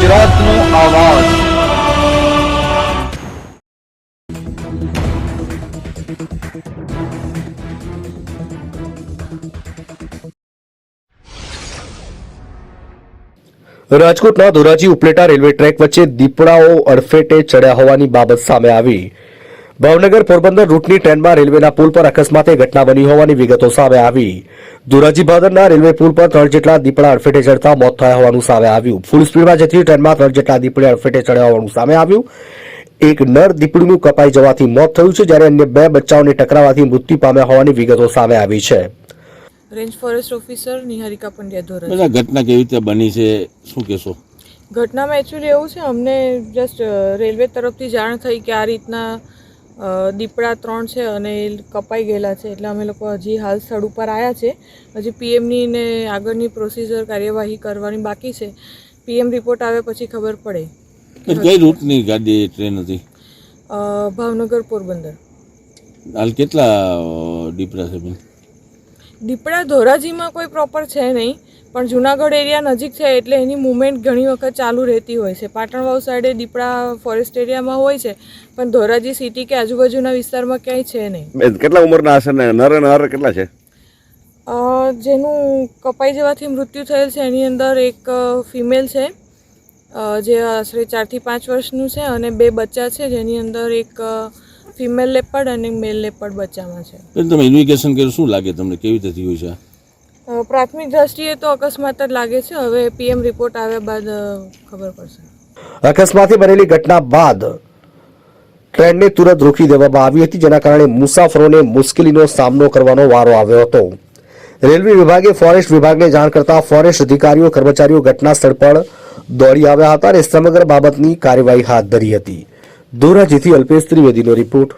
વિરોધનો અવાજ। રાજકોટના Dhoraji Upleta railway track વચ્ચે દીપડાઓ અડફેટે ચડ્યા હોવાની બાબત સામે આવી। ભાવનગર પોરબંદર રૂટની ટ્રેનમાં રેલવેના પુલ પર અકસ્માતે ઘટના બની હોવાની વિગતો સામે આવી। ધોરાજી ભાદરના રેલવે પુલ પર 3 જેટલા દીપડા અડફેટે ચડતા મોત થયા હોવાનું સામે આવ્યું। ફૂલ સ્પીડમાં જતી ટ્રેનમાં 3 જેટલા દીપડા અડફેટે ચડ્યા હોવાનું સામે આવ્યું। એક નર દીપડીનું કપાઈ જવાથી મોત થયું છે, જ્યારે અન્ય 2 બચ્ચાઓને ટકરાવાથી મૃત્યુ પામ્યા હોવાની વિગતો સામે આવી છે। Range forest officer Niharika Pandya Dhoraji. બધા ઘટના કેવી રીતે બની છે, શું કહેશો? ઘટનામાં એકચ્યુઅલી એવું છે, અમને જસ્ટ રેલવે તરફથી જાણ થઈ કે આ રીતના દીપડા 3 છે અને એ કપાઈ ગયેલા છે, એટલે અમે લોકો હજી હાલ સ્થળ ઉપર આવ્યા છે। હજી પીએમની ને આગળની પ્રોસિજર કાર્યવાહી કરવાની બાકી છે। પીએમ રિપોર્ટ આવે પછી ખબર પડે। કઈ રૂટની ગાડી ટ્રેન હતી? ભાવનગર પોરબંદર। હાલ કેટલા દીપડા છે? દીપડા ધોરાજીમાં કોઈ પ્રોપર છે નહીં, પણ જુનાગઢ એરિયા નજીક છે એટલે એની મુવમેન્ટ ઘણી વખત ચાલુ રહેતી હોય છે। પાટણવાવ સાઈડે દીપડા ફોરેસ્ટ એરિયામાં હોય છે, પણ ધોરાજી સિટી કે આજુબાજુના વિસ્તારમાં ક્યાંય છે નહીં। કેટલા ઉંમરના હશે ને નર કેટલા છે? જેનું કપાઈ જવાથી મૃત્યુ થયેલ છે એની અંદર એક ફિમેલ છે જે આશરે 4 થી 5 વર્ષનું છે અને 2 બચ્ચા છે, જેની અંદર એક ફિમેલ લેપર્ડ અને મેલ લેપર્ડ બચ્ચામાં છે। તમે ઇન્વેસ્ટિગેશન કર્યું, શું લાગે તમને, કેવી રીતે થયું છે? પ્રાથમિક દ્રષ્ટિએ તો અકસ્માત જ લાગે છે। હવે પીએમ રિપોર્ટ આવ્યા બાદ ખબર પડશે। અકસ્માતે બનેલી ઘટના બાદ ટ્રેનને તુરંત રોકી દેવામાં આવી હતી, જેના કારણે મુસાફરોને મુશ્કેલીનો સામનો કરવાનો વારો આવ્યો હતો। રેલવે વિભાગે ફોરેસ્ટ વિભાગને જાણ કરતા ફોરેસ્ટ અધિકારીઓ કર્મચારીઓ ઘટના સ્થળ પર દોડી આવ્યા હતા અને સમગ્ર બાબતની કાર્યવાહી હાથ ધરી હતી। ધોરાજીથી અલ્પેશ ત્રિવેદીનો રિપોર્ટ।